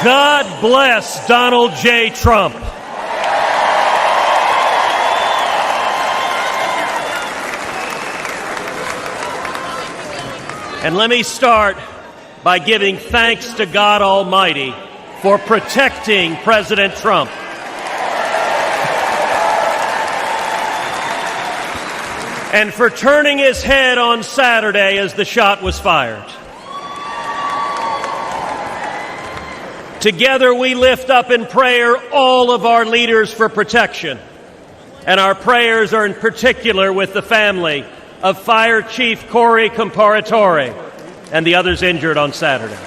God bless Donald J. Trump. And let me start by giving thanks to God Almighty for protecting President Trump. And for turning his head on Saturday as the shot was fired. Together we lift up in prayer all of our leaders for protection. And our prayers are in particular with the family of Fire Chief Corey Comparatore and the others injured on Saturday.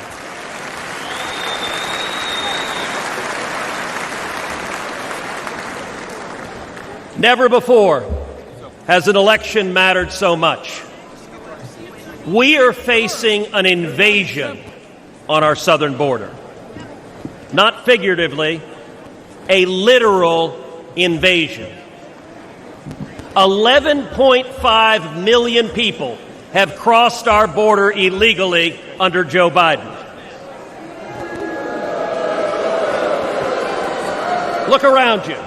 Never before has an election mattered so much. We are facing an invasion on our southern border. Not figuratively, a literal invasion. 11.5 million people have crossed our border illegally under Joe Biden. Look around you.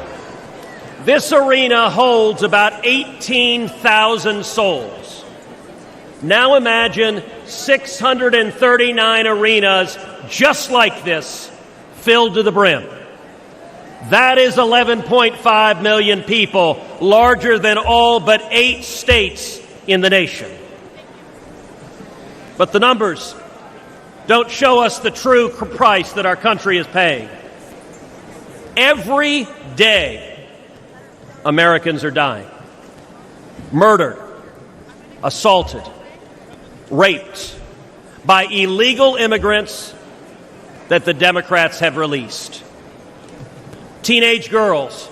This arena holds about 18,000 souls. Now imagine 639 arenas just like this, filled to the brim. That is 11.5 million people, larger than all but 8 states in the nation. But the numbers don't show us the true price that our country is paying. Every day, Americans are dying. Murdered, assaulted, raped by illegal immigrants that the Democrats have released. Teenage girls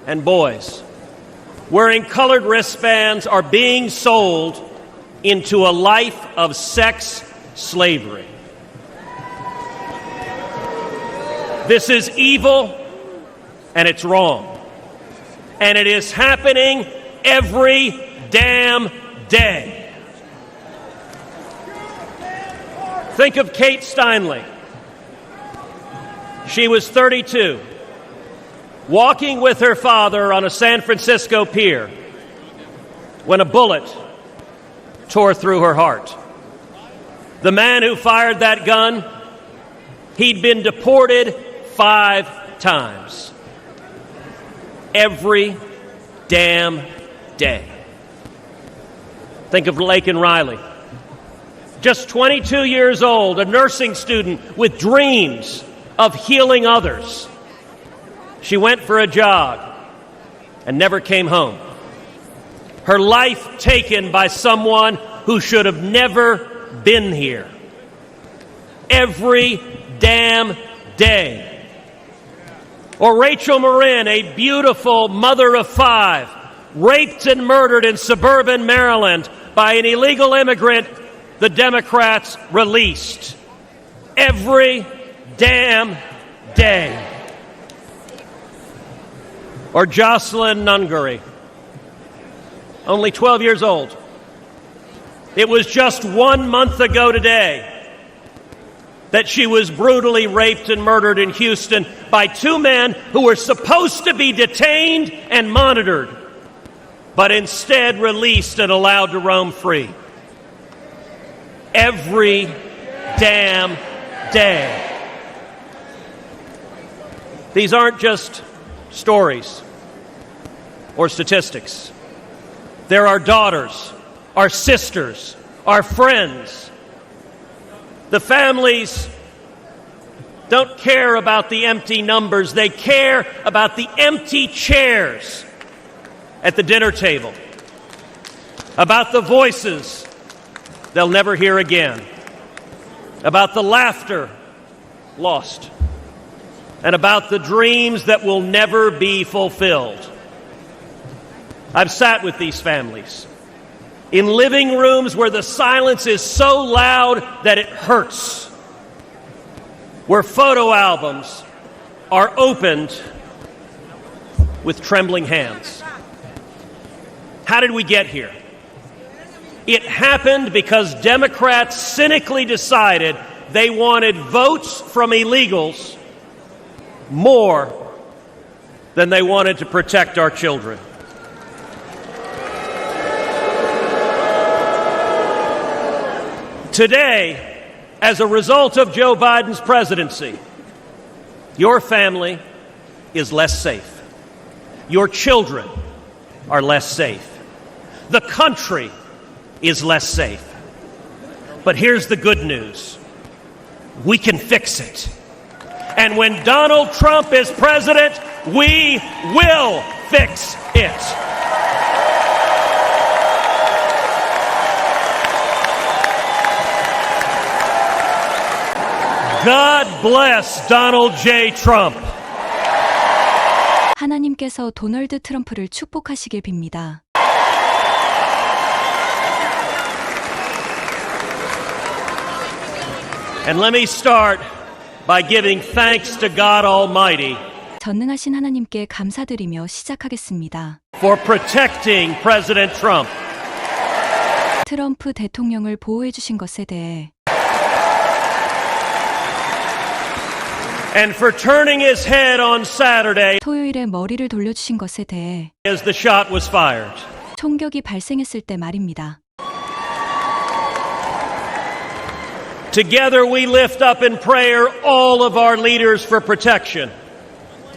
and boys wearing colored wristbands are being sold into a life of sex slavery. This is evil and it's wrong. And it is happening every damn day. Think of Kate Steinle. She was 32, walking with her father on a San Francisco pier when a bullet tore through her heart. The man who fired that gun, he'd been deported 5 times. Every damn day. Think of Laken Riley. Just 22 years old, a nursing student with dreams of healing others. She went for a jog and never came home. Her life taken by someone who should have never been here. Every damn day. Or Rachel Marin, a beautiful mother of 5, raped and murdered in suburban Maryland by an illegal immigrant the Democrats released. Every damn day. Or Jocelyn Nungaray, only 12 years old. It was just 1 month ago today that she was brutally raped and murdered in Houston by 2 men who were supposed to be detained and monitored, but instead released and allowed to roam free. Every damn day. These aren't just stories or statistics. They're our daughters, our sisters, our friends. The families don't care about the empty numbers. They care about the empty chairs at the dinner table, about the voices they'll never hear again, about the laughter lost, and about the dreams that will never be fulfilled. I've sat with these families in living rooms where the silence is so loud that it hurts, where photo albums are opened with trembling hands. How did we get here? It happened because Democrats cynically decided they wanted votes from illegals more than they wanted to protect our children. Today, as a result of Joe Biden's presidency, your family is less safe. Your children are less safe. The country is less safe. But here's the good news. We can fix it. And when Donald Trump is president, we will fix it. God bless Donald J. Trump. 하나님께서 도널드 트럼프를 축복하시길 빕니다. And let me start by giving thanks to God Almighty 전능하신 하나님께 감사드리며 시작하겠습니다. for protecting President Trump. 트럼프 대통령을 보호해 주신 것에 대해 And for turning his head on Saturday 토요일에 머리를 돌려주신 것에 대해 as the shot was fired. 총격이 발생했을 때 말입니다. Together we lift up in prayer all of our leaders for protection.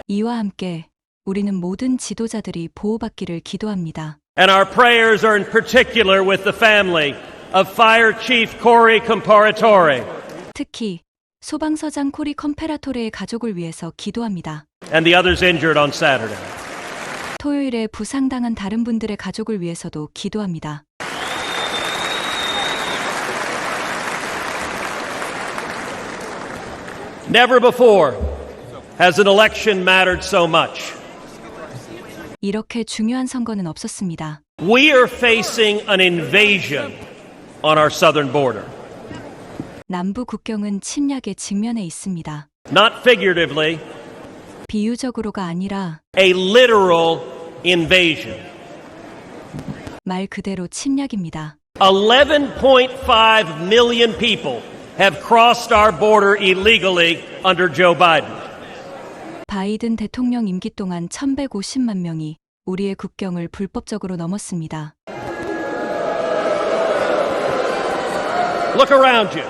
이와 함께 우리는 모든 지도자들이 보호받기를 기도합니다. And our prayers are in particular with the family of Fire Chief Corey Comparatore 특히 소방서장 코리 컴페라토레의 가족을 위해서 기도합니다. and the others injured on Saturday. 토요일에 부상당한 다른 분들의 가족을 위해서도 기도합니다. Never before has an election mattered so much. 이렇게 중요한 선거는 없었습니다. We are facing an invasion on our southern border. 남부 국경은 침략에 직면해 있습니다. Not figuratively, 비유적으로가 아니라 a literal invasion. 말 그대로 침략입니다. 11.5 million people have crossed our border illegally under Joe Biden. 바이든 대통령 임기 동안 1150만 명이 우리의 국경을 불법적으로 넘었습니다. Look around you.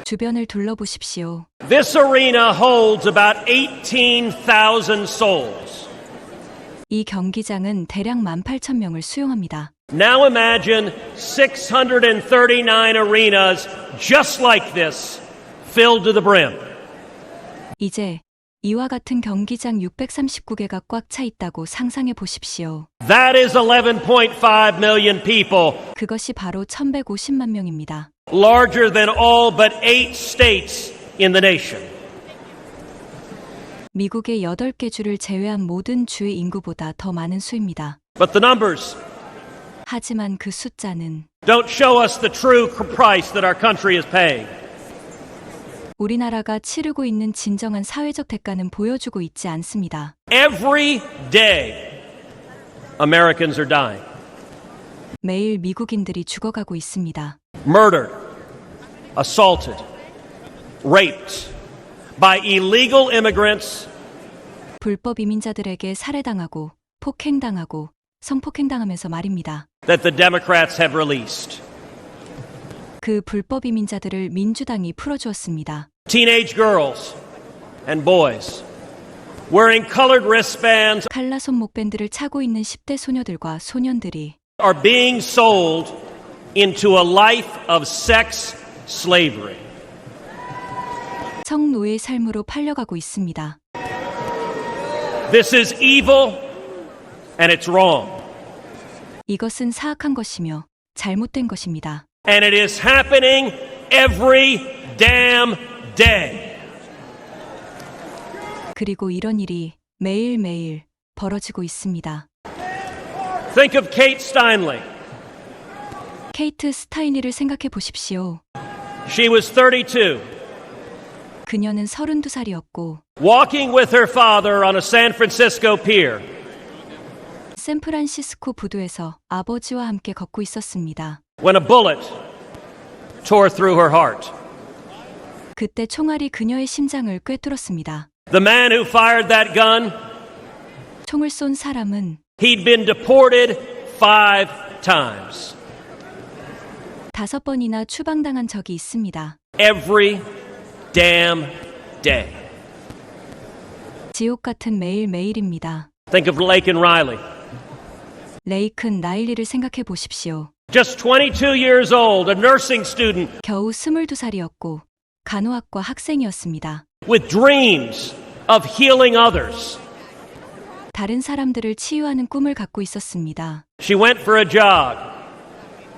주변을 둘러보십시오. This arena holds about 18,000 souls. 이 경기장은 대략 18,000명을 수용합니다. Now imagine 639 arenas just like this, filled to the brim. 이제 이와 같은 경기장 639개가 꽉 차 있다고 상상해 보십시오. That is 11.5 million people, 그것이 바로 1150만 명입니다. larger than all but 8 states in the nation. 미국의 8개 주를 제외한 모든 주의 인구보다 더 많은 수입니다. But the numbers 하지만 그 숫자는 don't show us the true price that our country is paying. 우리나라가 치르고 있는 진정한 사회적 대가는 보여주고 있지 않습니다. Every day, Americans are dying. 매일 미국인들이 죽어가고 있습니다. Murdered, assaulted, raped by illegal immigrants 불법 이민자들에게 살해당하고 폭행당하고 성폭행당하면서 말입니다. that the Democrats have released. 그 불법 이민자들을 민주당이 풀어주었습니다. Teenage girls and boys wearing colored wristbands 칼라 손목밴드를 차고 있는 10대 소녀들과 소년들이 are being sold into a life of sex slavery. 성노예 삶으로 팔려가고 있습니다. This is evil and it's wrong. 이것은 사악한 것이며 잘못된 것입니다. And it is happening every damn day. 그리고 이런 일이 매일매일 벌어지고 있습니다. Think of Kate Steinle. 케이트 스타인리를 생각해 보십시오. She was 32, 그녀는 32살이었고 walking with her father on a San Francisco pier. 샌프란시스코 부두에서 아버지와 함께 걷고 있었습니다. When a bullet tore through her heart. 그때 총알이 그녀의 심장을 꿰뚫었습니다. The man who fired that gun, 총을 쏜 사람은 he'd been deported 5 times. 5번이나 추방당한 적이 있습니다. Every damn day. 지옥 같은 매일매일입니다. Think of Laken Riley. 레이큰 라일리를 생각해 보십시오. Just 22 years old, a nursing student 겨우 22살이었고 간호학과 학생이었습니다. with dreams of healing others. 다른 사람들을 치유하는 꿈을 갖고 있었습니다. She went for a jog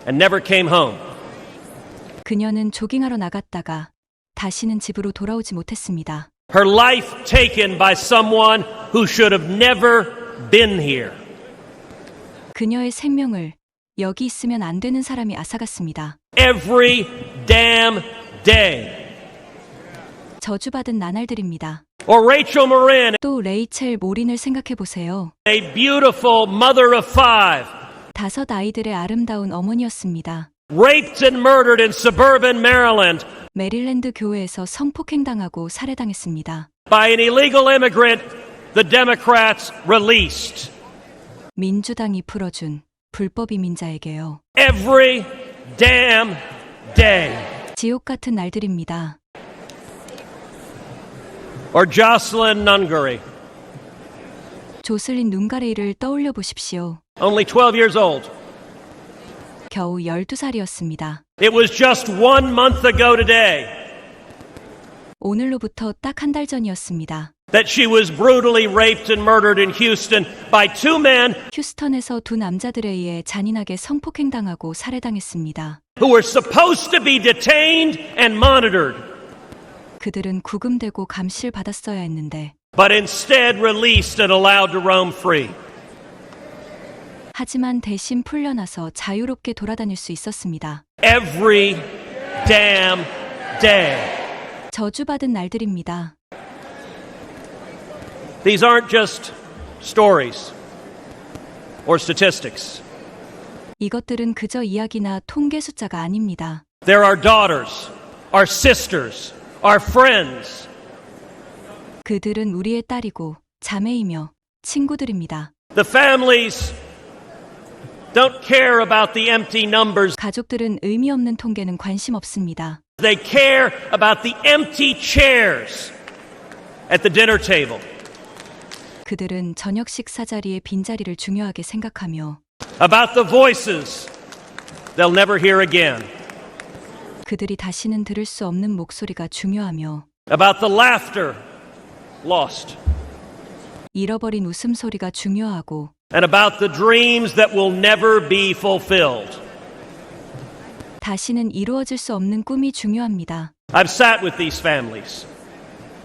and never came home. 그녀는 조깅하러 나갔다가 다시는 집으로 돌아오지 못했습니다. Her life taken by someone who should have never been here. 그녀의 생명을 여기 있으면 안 되는 사람이 앗아갔습니다. Every damn day. 저주받은 나날들입니다. Or Rachel Marin, 또 레이첼 모린을 생각해 보세요. a beautiful mother of 5, 5 아이들의 아름다운 어머니였습니다. raped and murdered in suburban Maryland 메릴랜드 교회에서 성폭행당하고 살해당했습니다. by an illegal immigrant the Democrats released. 민주당이 풀어준 불법 이민자에게요. Every damn day. 지옥 같은 날들입니다. Or Jocelyn Nungaray, 조슬린 눈가레이를 떠올려 보십시오. only 12 years old. 겨우 12살이었습니다. It was just 1 month ago today 오늘로부터 딱 한 달 전이었습니다. that she was brutally raped and murdered in Houston by 2 men 휴스턴에서 2 남자들에 의해 잔인하게 성폭행당하고 살해당했습니다. who were supposed to be detained and monitored, 그들은 구금되고 감시받았어야 했는데 but instead released and allowed to roam free. 하지만 대신 풀려나서 자유롭게 돌아다닐 수 있었습니다. Every damn day. 저주받은 날들입니다. These aren't just stories or statistics. 이것들은 그저 이야기나 통계 숫자가 아닙니다. They're our daughters, our sisters, our friends. 그들은 우리의 딸이고 자매이며 친구들입니다. The families don't care about the empty numbers. 가족들은 의미 없는 통계는 관심 없습니다. They care about the empty chairs at the dinner table, 그들은 저녁 식사 자리의 빈자리를 중요하게 생각하며 about the voices they'll never hear again, 그들이 다시는 들을 수 없는 목소리가 중요하며 about the laughter lost, 잃어버린 웃음소리가 중요하고 and about the dreams that will never be fulfilled. 다시는 이루어질 수 없는 꿈이 중요합니다. I've sat with these families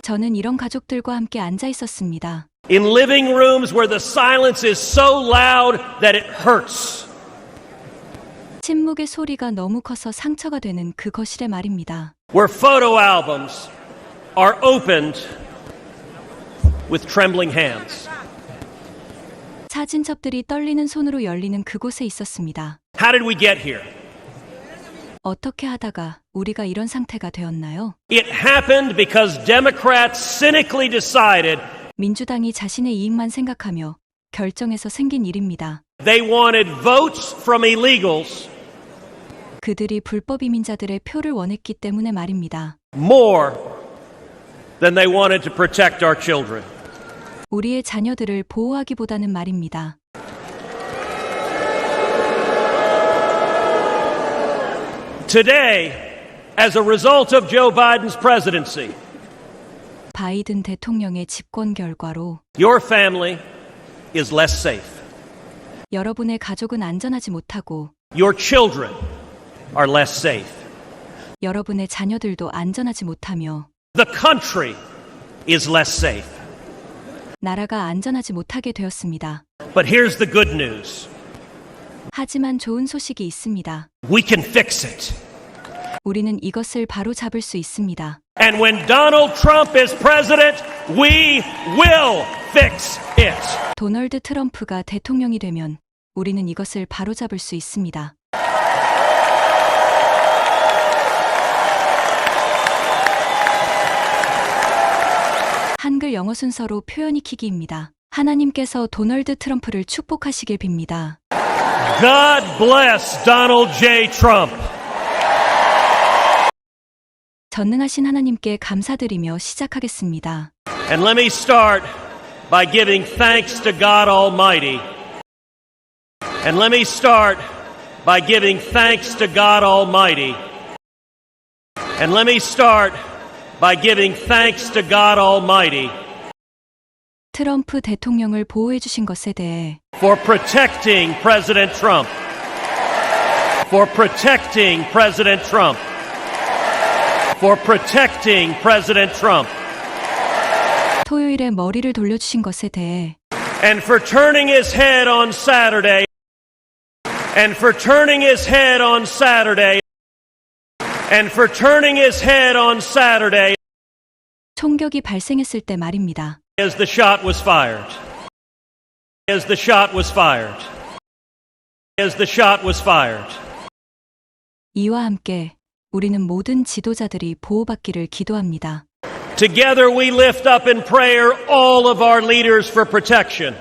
저는 이런 가족들과 함께 앉아 있었습니다. in living rooms where the silence is so loud that it hurts. 침묵의 소리가 너무 커서 상처가 되는 그 거실의 말입니다. Where photo albums are opened with trembling hands. 사진첩들이 떨리는 손으로 열리는 그곳에 있었습니다. How did we get here? 어떻게 하다가 우리가 이런 상태가 되었나요? It happened because Democrats cynically decided 민주당이 자신의 이익만 생각하며 결정해서 생긴 일입니다. they wanted votes from illegals 그들이 불법 이민자들의 표를 원했기 때문에 말입니다. more than they wanted to protect our children. 우리의 자녀들을 보호하기보다는 말입니다. Today, as a result of Joe Biden's presidency, 바이든 대통령의 집권 결과로 your family is less safe. 여러분의 가족은 안전하지 못하고 Your children are less safe. 여러분의 자녀들도 안전하지 못하며 The country is less safe. 나라가 안전하지 못하게 되었습니다. But here's the good news. 하지만 좋은 소식이 있습니다. We can fix it. 우리는 이것을 바로 잡을 수 있습니다. And when Donald Trump is president, we will fix it. 도널드 트럼프가 대통령이 되면 우리는 이것을 바로 잡을 수 있습니다. 영어 순서로 표현 익히기입니다. 하나님께서 도널드 트럼프를 축복하시길 빕니다. God bless Donald J. Trump. 전능하신 하나님께 감사드리며 시작하겠습니다. And let me start by giving thanks to God Almighty. And let me start by giving thanks to God Almighty. And let me start by giving thanks to God Almighty 트럼프 대통령을 보호해 주신 것에 대해 for protecting President Trump. For protecting President Trump. For protecting President Trump. 토요일에 머리를 돌려주신 것에 대해 And for turning his head on Saturday. And for turning his head on Saturday. And for turning his head on Saturday. 총격이 발생했을 때 말입니다. As the shot was fired. As the shot was fired. As the shot was fired. 이와 함께 우리는 모든 지도자들이 보호받기를 기도합니다. Together we lift up in prayer all of our leaders for protection.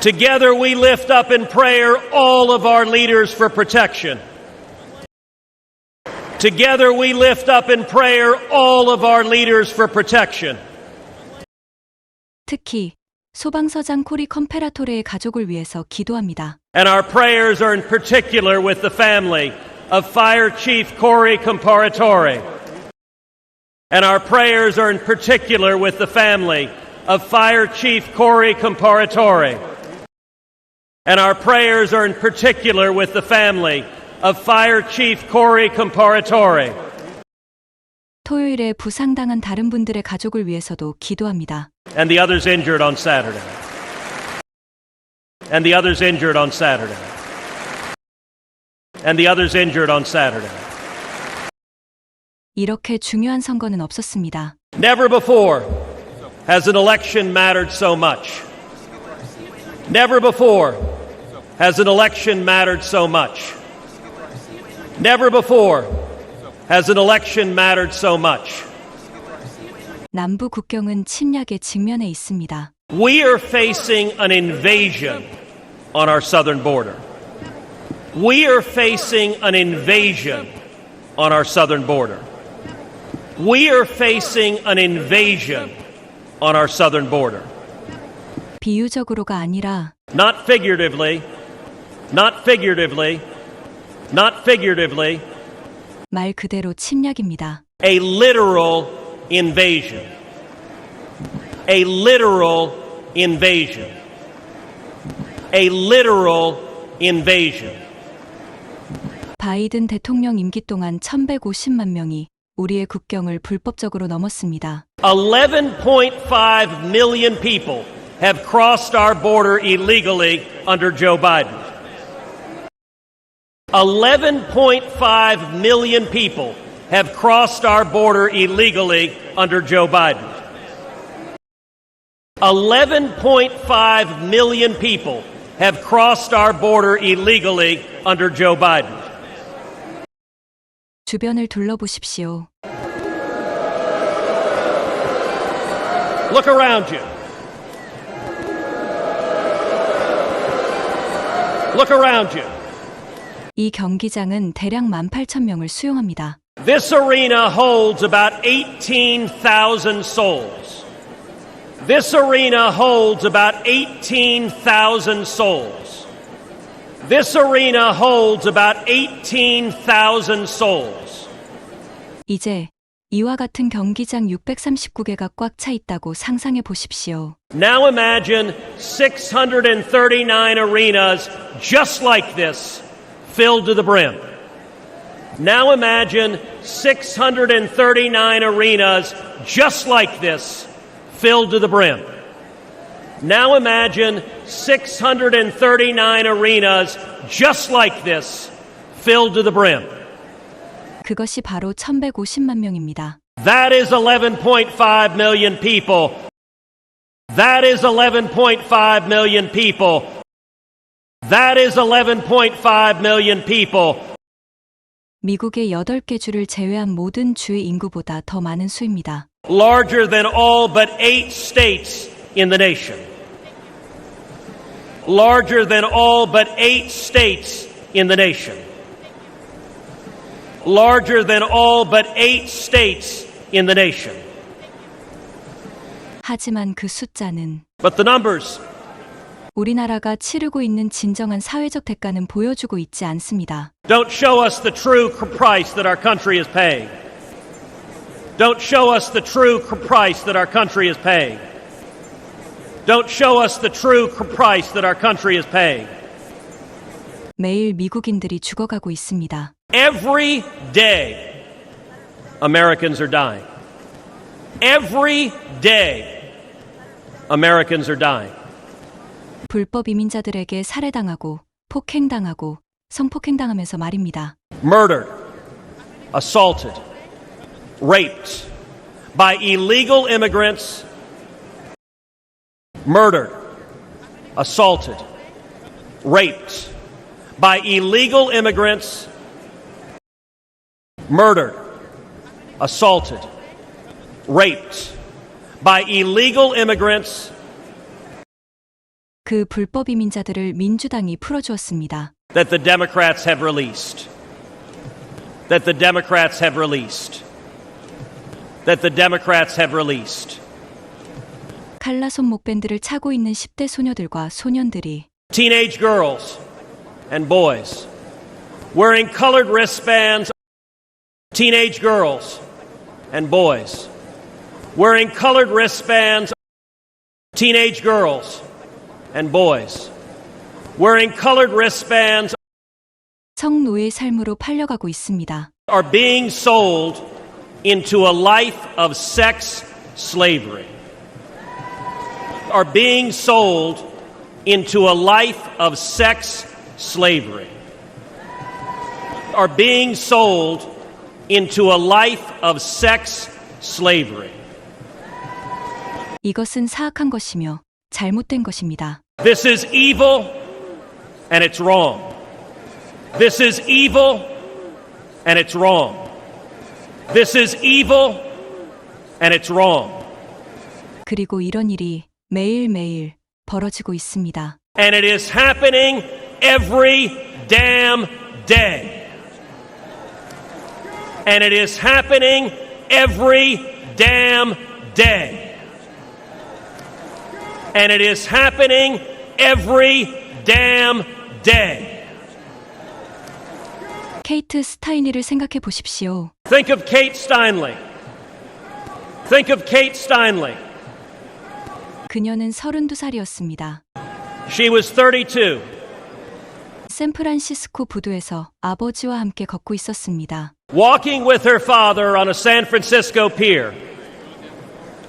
Together we lift up in prayer all of our leaders for protection. Together we lift up in prayer all of our leaders for protection. 특히 소방서장 코리 컴페라토레의 가족을 위해서 기도합니다. And our prayers are in particular with the family of Fire Chief Corey Comparatore. And our prayers are in particular with the family of Fire Chief Corey Comparatore. And our prayers are in particular with the family of Fire Chief Corey Comparatore. 토요일에 부상당한 다른 분들의 가족을 위해서도 기도합니다. And the others injured on Saturday. And the others injured on Saturday. And the others injured on Saturday. 이렇게 중요한 선거는 없었습니다. Never before has an election mattered so much. Never before has an election mattered so much. Never before has an election mattered so much. 남부 국경은 침략에 직면해 있습니다. We are facing an invasion on our southern border. We are facing an invasion on our southern border. We are facing an invasion on our southern border. 비유적으로가 아니라 Not figuratively, not figuratively, not figuratively, 말 그대로 침략입니다. a literal invasion. A literal invasion. A literal invasion. 바이든 대통령 임기 동안 1150만 명이 우리의 국경을 불법적으로 넘었습니다. 11.5 million people have crossed our border illegally under Joe Biden. 11.5 million people have crossed our border illegally under Joe Biden. 11.5 million people have crossed our border illegally under Joe Biden. 주변을 둘러보십시오. Look around you. Look around you. 이 경기장은 대략 18,000명을 수용합니다. This arena holds about 18,000 souls. This arena holds about 18,000 souls. This arena holds about 18,000 souls. 이제 이와 같은 경기장 639개가 꽉 차 있다고 상상해 보십시오. Now imagine 639 arenas just like this, filled to the brim. Now imagine 639 arenas just like this, filled to the brim. Now imagine 639 arenas just like this, filled to the brim. 그것이 바로 1150만 명입니다. That is 11.5 million people. That is 11.5 million people. That is 11.5 million people. 미국의 8개 주를 제외한 모든 주의 인구보다 더 많은 수입니다. larger than all but 8 states in the nation. Larger than all but 8 states in the nation. Larger than all but 8 states in the nation. 하지만 그 숫자는 But the numbers 우리나라가 치르고 있는 진정한 사회적 대가는 보여주고 있지 않습니다. don't show us the true price that our country is paying. Don't show us the true price that our country is paying. Don't show us the true price that our country is paying. 매일 미국인들이 죽어가고 있습니다. Every day, Americans are dying. Every day, Americans are dying. 불법 이민자들에게 살해당하고 폭행당하고 성폭행당하면서 말입니다. Murdered, assaulted, raped by illegal immigrants. Murdered, assaulted, raped by illegal immigrants. Murdered, assaulted, raped by illegal immigrants. 그 불법 이민자들을 민주당이 풀어주었습니다. That the Democrats have released. That the Democrats have released. That the Democrats have released. 칼라 손목밴드를 차고 있는 10대 소녀들과 소년들이 Teenage girls and boys wearing colored wristbands. Teenage girls and boys wearing colored wristbands. Teenage girls and boys wearing colored wristbands 성노예 삶으로 팔려가고 있습니다. are being sold into a life of sex slavery. Are being sold into a life of sex slavery. Are being sold into a life of sex slavery. 이것은 사악한 것이며 잘못된 것입니다. This is evil and it's wrong. This is evil and it's wrong. This is evil and it's wrong. 그리고 이런 일이 매일매일 벌어지고 있습니다. And it is happening every damn day. And it is happening every damn day. And it is happening every damn day. 케이트 스타이니를 생각해 보십시오. Think of Kate Steinle. Think of Kate Steinle. 그녀는 32살이었습니다. She was 32. 샌프란시스코 부두에서 아버지와 함께 걷고 있었습니다. Walking with her father on a San Francisco pier.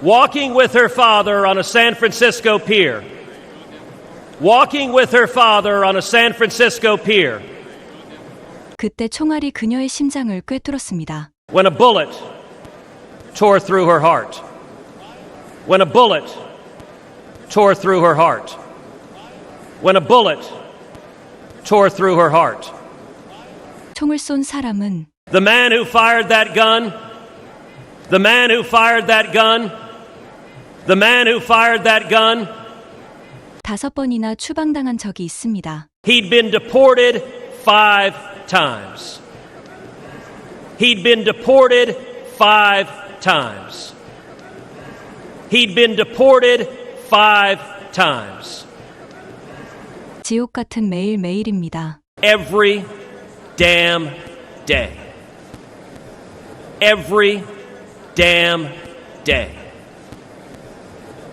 Walking with her father on a San Francisco pier. Walking with her father on a San Francisco pier. 그때 총알이 그녀의 심장을 꿰뚫었습니다. When a bullet tore through her heart. When a bullet tore through her heart. When a bullet tore through her heart. 총을 쏜 사람은 The man who fired that gun, the man who fired that gun, the man who fired that gun, 5번이나 추방당한 적이 있습니다. he'd been deported 5 times. He'd been deported 5 times. He'd been deported 5 times. 지옥 같은 매일매일입니다. Every damn day. Every damn day.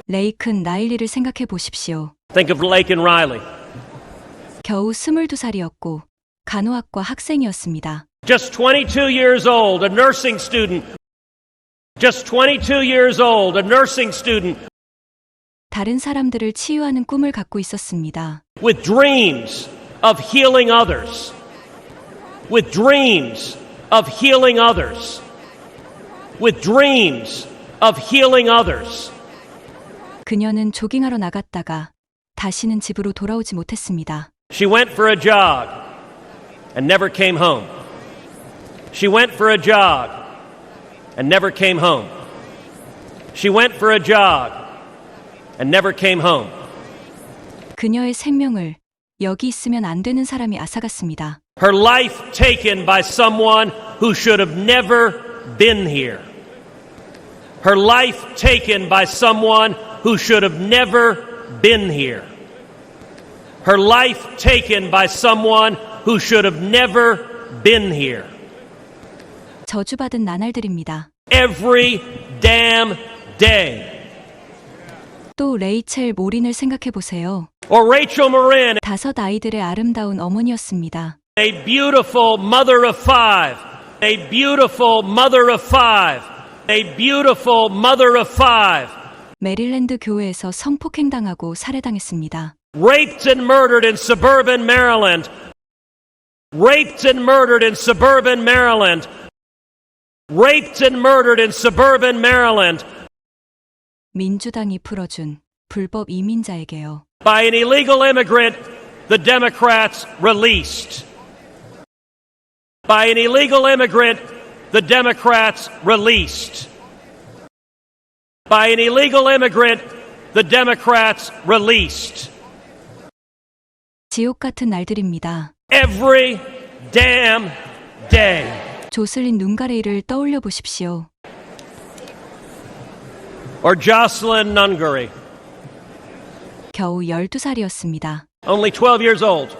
레이큰 라일리를 생각해 보십시오. Think of Laken Riley. 겨우 22살이었고 간호학과 학생이었습니다. Just 22 years old, a nursing student. Just 22 years old, a nursing student. 다른 사람들을 치유하는 꿈을 갖고 있었습니다. With dreams of healing others. With dreams of healing others. With dreams of healing others. 그녀는 조깅하러 나갔다가 다시는 집으로 돌아오지 못했습니다. She went for a jog and never came home. She went for a jog and never came home. She went for a jog and never came home. 그녀의 생명을 여기 있으면 안 되는 사람이 앗아갔습니다. Her life taken by someone who should have never been here. Her life taken by someone who should have never been here. Her life taken by someone who should have never been here. 저주받은 나날들입니다. Every damn day. 또 레이첼 모린을 생각해 보세요. Or Rachel Morin, 5 아이들의 아름다운 어머니였습니다. a beautiful mother of 5. A beautiful mother of 5. A beautiful mother of 5. 메릴랜드 교회에서 성폭행당하고 살해당했습니다. Raped and murdered in suburban Maryland. Raped and murdered in suburban Maryland. Raped and murdered in suburban Maryland 민주당이 풀어준 불법 이민자에게요. by an illegal immigrant the Democrats released. By an illegal immigrant the Democrats released. By an illegal immigrant the Democrats released. 지옥 같은 날들입니다. Every damn day. 조슬린 눈가레이를 떠올려 보십시오. Or Jocelyn Nungaray, 겨우 12살이었습니다. only 12 years old.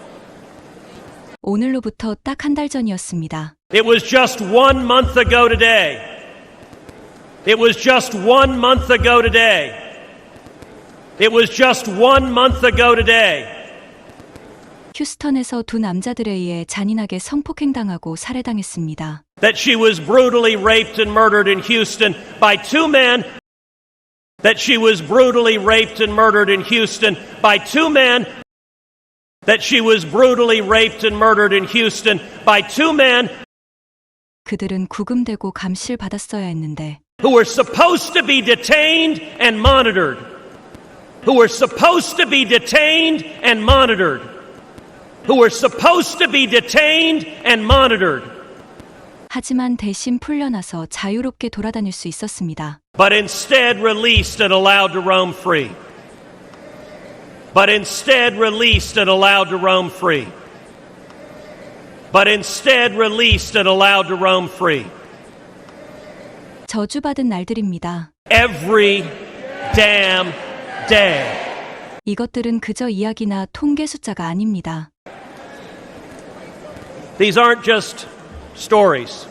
오늘로부터 딱 한 달 전이었습니다. It was just 1 month ago today. It was just 1 month ago today. It was just 1 month ago today. 휴스턴에서 2 남자들에 의해 잔인하게 성폭행당하고 살해당했습니다. That she was brutally raped and murdered in Houston by 2 men. That she was brutally raped and murdered in Houston by 2 men. That she was brutally raped and murdered in Houston by 2 men 그들은 구금되고 감시받았어야 했는데 who were supposed to be detained and monitored. Who were supposed to be detained and monitored. Who were supposed to be detained and monitored. 하지만 대신 풀려나서 자유롭게 돌아다닐 수 있었습니다. But instead released and allowed to roam free. But instead released and allowed to roam free. But instead released and allowed to roam free. 저주받은 날들입니다. Every damn day. 이것들은 그저 이야기나 통계 숫자가 아닙니다. These aren't just stories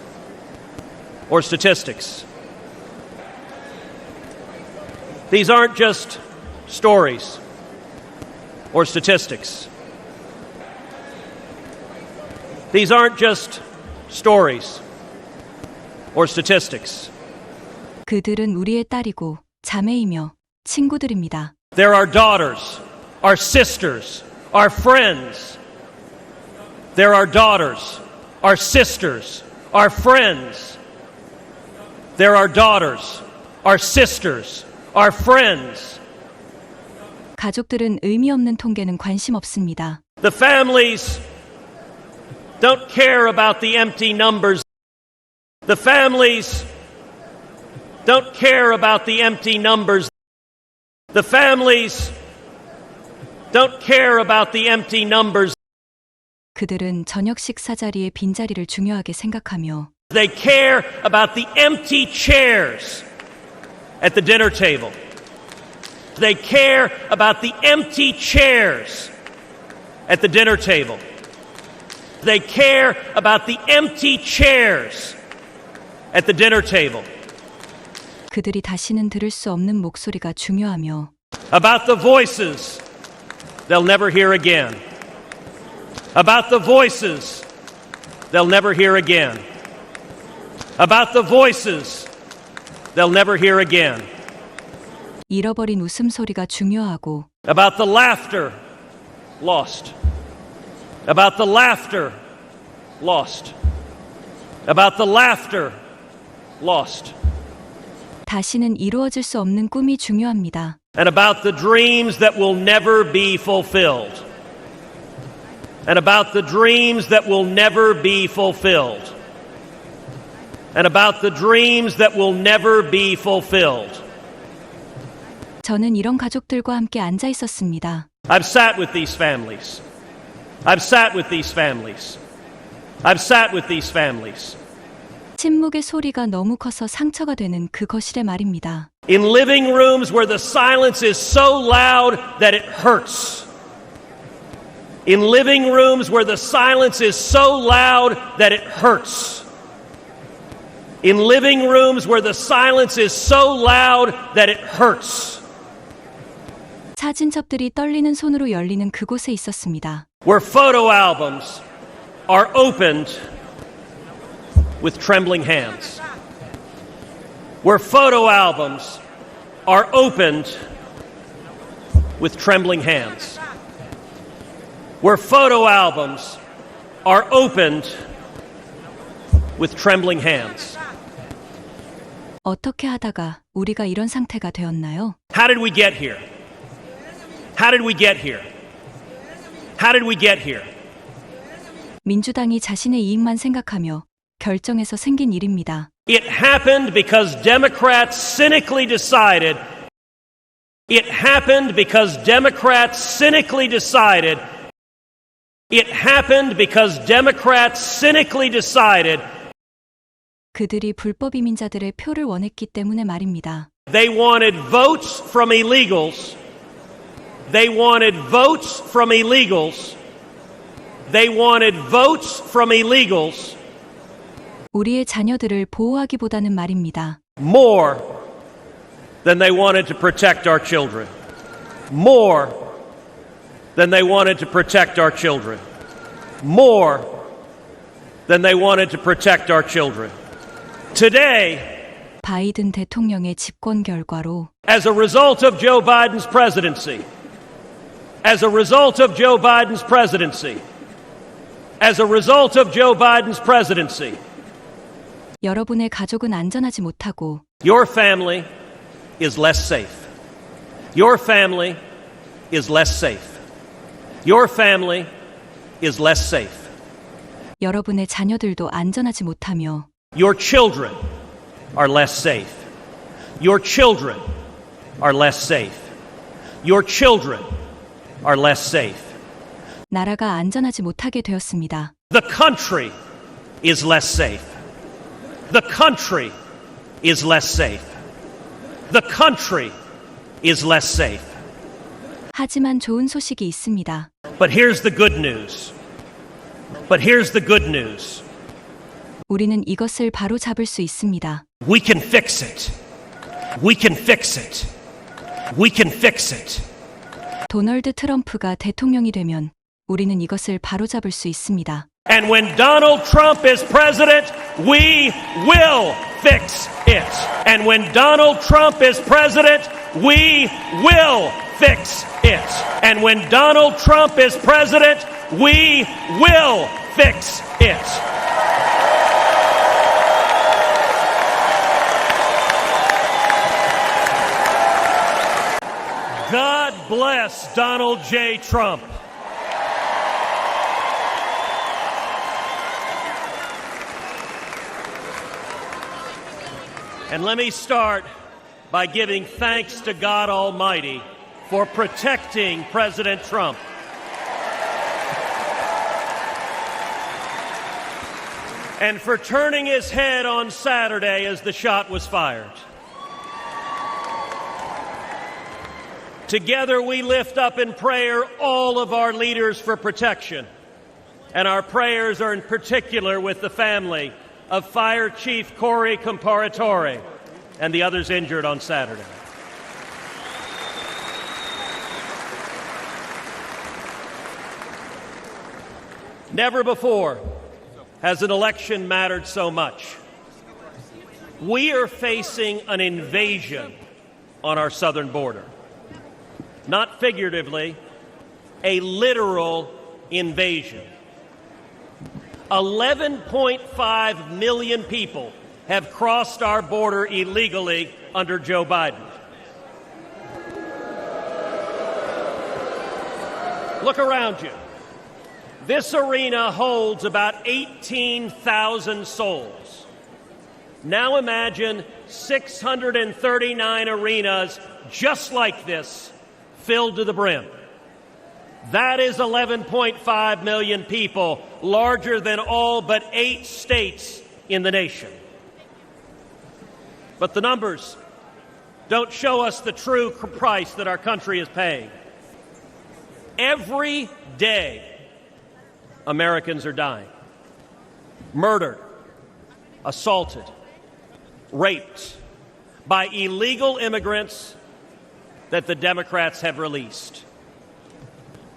or statistics. These aren't just stories or statistics. These aren't just stories or statistics. 그들은 우리의 딸이고 자매이며 친구들입니다. They're our daughters, our sisters, our friends. They're our daughters, our sisters, our friends. They're our daughters, our sisters, our friends. 가족들은 의미 없는 통계는 관심 없습니다. The families don't care about the empty numbers. The families don't care about the empty numbers. The families don't care about the empty numbers. 그들은 저녁 식사 자리의 빈자리를 중요하게 생각하며 They care about the empty chairs at the dinner table. They care about the empty chairs at the dinner table. They care about the empty chairs at the dinner table. 그들이 다시는 들을 수 없는 목소리가 중요하며 About the voices they'll never hear again. About the voices they'll never hear again. About the voices they'll never hear again. 잃어버린 웃음소리가 중요하고 About the laughter lost. About the laughter lost. About the laughter lost. 다시는 이루어질 수 없는 꿈이 중요합니다. And about the dreams that will never be fulfilled. And about the dreams that will never be fulfilled. And about the dreams that will never be fulfilled. 저는 이런 가족들과 함께 앉아 있었습니다. I've sat with these families. I've sat with these families. I've sat with these families. 침묵의 소리가 너무 커서 상처가 되는 그 거실의 말입니다. In living rooms where the silence is so loud that it hurts. In living rooms where the silence is so loud that it hurts. In living rooms where the silence is so loud that it hurts. 사진첩들이 떨리는 손으로 열리는 그곳에 있었습니다. Where photo albums are opened with trembling hands. Where photo albums are opened with trembling hands. Where photo albums are opened with trembling hands. 어떻게 하다가 우리가 이런 상태가 되었나요? How did we get here? How did we get here? How did we get here? 민주당이 자신의 이익만 생각하며 결정해서 생긴 일입니다. It happened because Democrats cynically decided. It happened because Democrats cynically decided. It happened because Democrats cynically decided. 그들이 불법 이민자들의 표를 원했기 때문에 말입니다. They wanted votes from illegals. They wanted votes from illegals. They wanted votes from illegals. 우리의 자녀들을 보호하기보다는 말입니다. More than they wanted to protect our children. More than they wanted to protect our children. More than they wanted to protect our children. Today, 바이든 대통령의 집권 결과로 as a result of Joe Biden's presidency, as a result of Joe Biden's presidency, as a result of Joe Biden's presidency, 여러분의 가족은 안전하지 못하고 your family is less safe. Your family is less safe. Your family is less safe. 여러분의 자녀들도 안전하지 못하며 Your children are less safe. Your children are less safe. Your children are less safe. 나라가 안전하지 못하게 되었습니다. The country is less safe. The country is less safe. The country is less safe. 하지만 좋은 소식이 있습니다. But here's the good news. But here's the good news. 우리는 이것을 바로 잡을 수 있습니다. We can fix it. We can fix it. We can fix it. 도널드 트럼프가 대통령이 되면 우리는 이것을 바로 잡을 수 있습니다. And when Donald Trump is president, we will fix it. And when Donald Trump is president, we will fix it. And when Donald Trump is president, we will fix it. God bless Donald J. Trump. And let me start by giving thanks to God Almighty for protecting President Trump. And for turning his head on Saturday as the shot was fired. Together we lift up in prayer all of our leaders for protection. And our prayers are in particular with the family of Fire Chief Corey Comparatore and the others injured on Saturday. Never before has an election mattered so much. We are facing an invasion on our southern border. Not figuratively, a literal invasion. 11.5 million people have crossed our border illegally under Joe Biden. Look around you. This arena holds about 18,000 souls. Now imagine 639 arenas just like this filled to the brim. That is 11.5 million people, larger than all but 8 states in the nation. But the numbers don't show us the true price that our country is paying. Every day, Americans are dying. Murdered, assaulted, raped by illegal immigrants that the Democrats have released.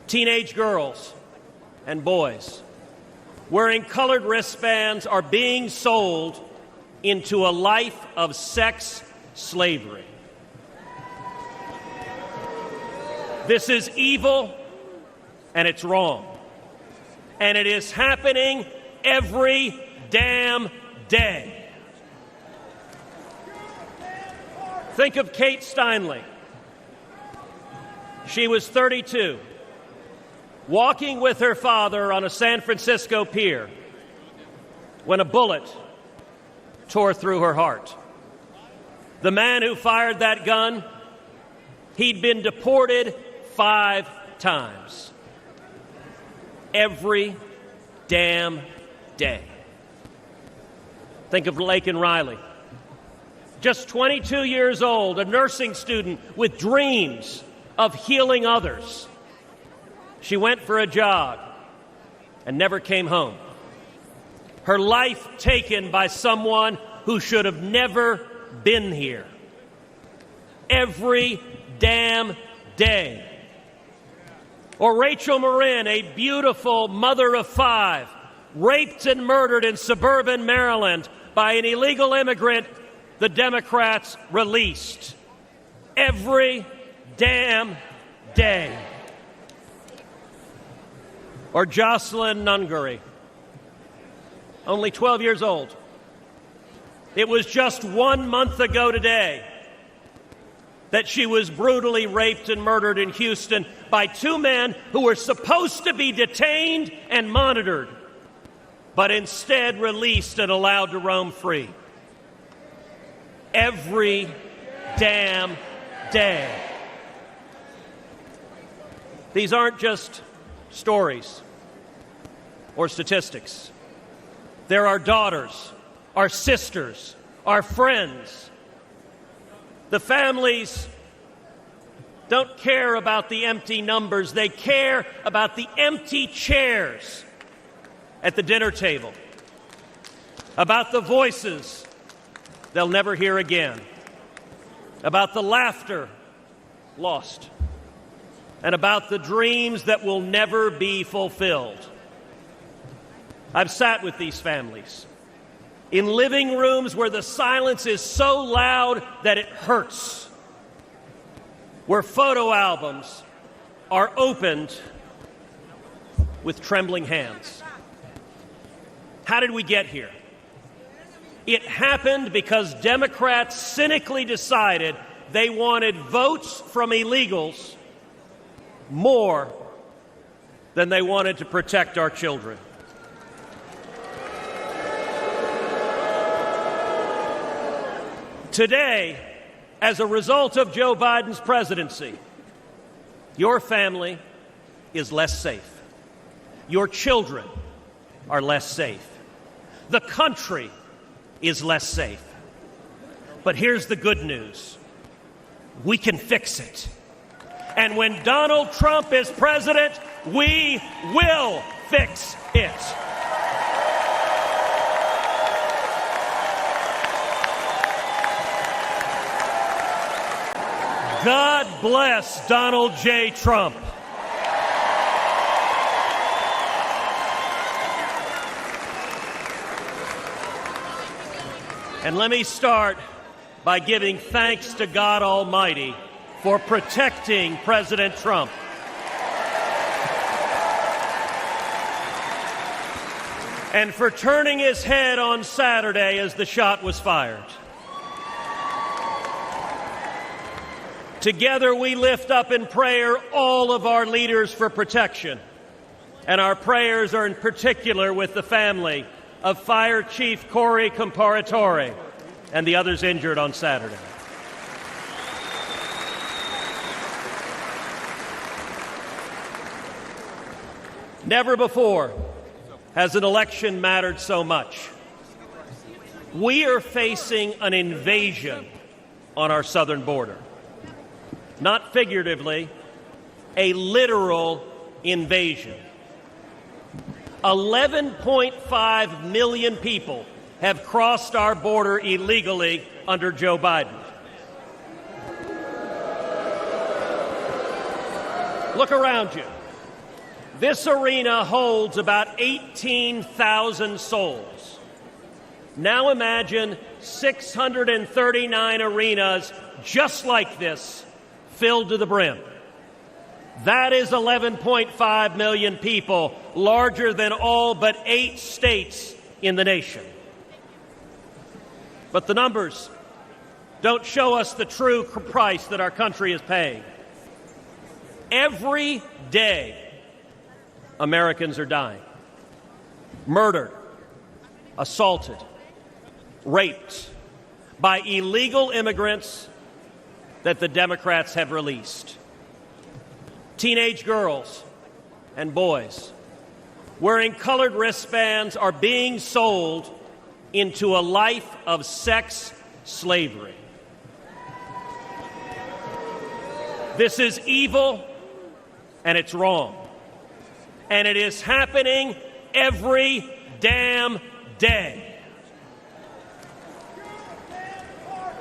Teenage girls and boys wearing colored wristbands are being sold into a life of sex slavery. This is evil and it's wrong. And it is happening every damn day. Think of Kate Steinle. She was 32, walking with her father on a San Francisco pier when a bullet tore through her heart. The man who fired that gun, he'd been deported 5 times. Every damn day. Think of Laken Riley. Just 22 years old, a nursing student with dreams of healing others. She went for a jog and never came home. Her life taken by someone who should have never been here. Every damn day. Or Rachel Marin, a beautiful mother of 5, raped and murdered in suburban Maryland by an illegal immigrant the Democrats released. Every damn day. Or Jocelyn Nungaray, only 12 years old. It was just 1 month ago today that she was brutally raped and murdered in Houston by 2 men who were supposed to be detained and monitored, but instead released and allowed to roam free. Every damn day. These aren't just stories or statistics. They're our daughters, our sisters, our friends. The families don't care about the empty numbers. They care about the empty chairs at the dinner table, about the voices they'll never hear again, about the laughter lost, and about the dreams that will never be fulfilled. I've sat with these families in living rooms where the silence is so loud that it hurts, where photo albums are opened with trembling hands. How did we get here? It happened because Democrats cynically decided they wanted votes from illegals more than they wanted to protect our children. Today, as a result of Joe Biden's presidency, your family is less safe. Your children are less safe. The country is less safe. But here's the good news. We can fix it. And when Donald Trump is president, we will fix it. God bless Donald J. Trump. And let me start by giving thanks to God Almighty for protecting President Trump. And for turning his head on Saturday as the shot was fired. Together we lift up in prayer all of our leaders for protection. And our prayers are in particular with the family of Fire Chief Corey Comparatore and the others injured on Saturday. Never before has an election mattered so much. We are facing an invasion on our southern border. Not figuratively, a literal invasion. 11.5 million people have crossed our border illegally under Joe Biden. Look around you. This arena holds about 18,000 souls. Now imagine 639 arenas just like this, filled to the brim. That is 11.5 million people, larger than all but 8 states in the nation. But the numbers don't show us the true price that our country is paying. Every day, Americans are dying. Murdered, assaulted, raped by illegal immigrants that the Democrats have released. Teenage girls and boys wearing colored wristbands are being sold into a life of sex slavery. This is evil and it's wrong. And it is happening every damn day.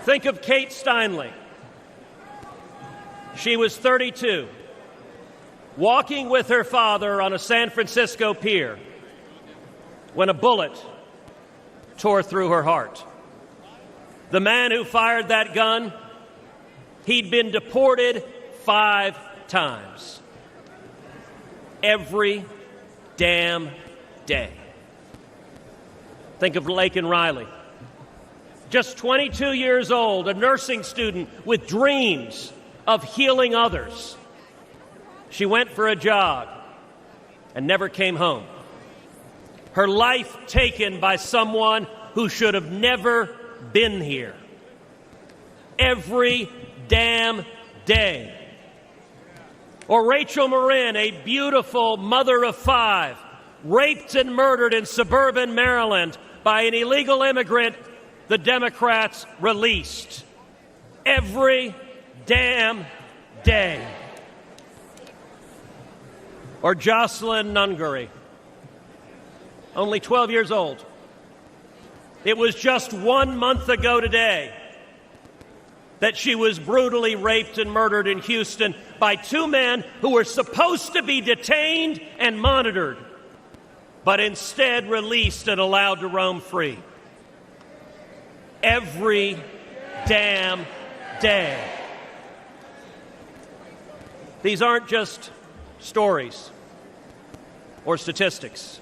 Think of Kate Steinle. She was 32, walking with her father on a San Francisco pier when a bullet tore through her heart. The man who fired that gun, he'd been deported 5 times. Every damn day. Think of Laken Riley. Just 22 years old, a nursing student with dreams of healing others. She went for a jog and never came home. Her life taken by someone who should have never been here. Every damn day. Or Rachel Marin, a beautiful mother of 5, raped and murdered in suburban Maryland by an illegal immigrant the Democrats released. Every damn day. Or Jocelyn Nungaray, only 12 years old. It was just 1 month ago today that she was brutally raped and murdered in Houston by 2 men who were supposed to be detained and monitored, but instead released and allowed to roam free. Every damn day. These aren't just stories or statistics.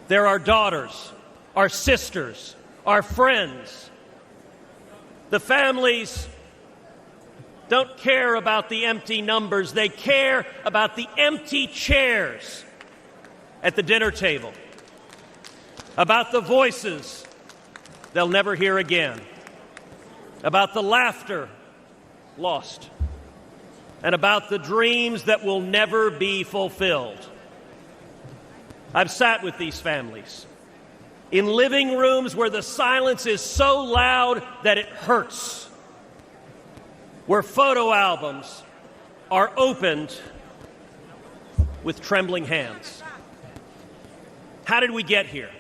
They're our daughters, our sisters, our friends. The families don't care about the empty numbers. They care about the empty chairs at the dinner table, about the voices they'll never hear again, about the laughter lost, and about the dreams that will never be fulfilled. I've sat with these families in living rooms where the silence is so loud that it hurts, where photo albums are opened with trembling hands. How did we get here?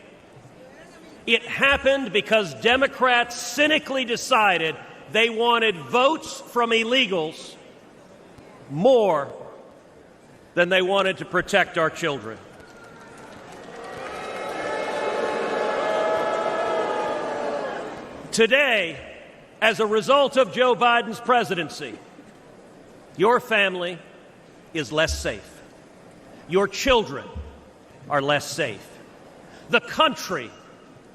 It happened because Democrats cynically decided they wanted votes from illegals more than they wanted to protect our children. Today, as a result of Joe Biden's presidency, your family is less safe. Your children are less safe. The country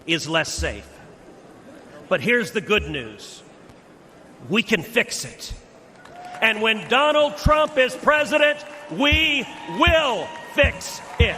is less safe. But here's the good news. We can fix it. And when Donald Trump is president, we will fix it.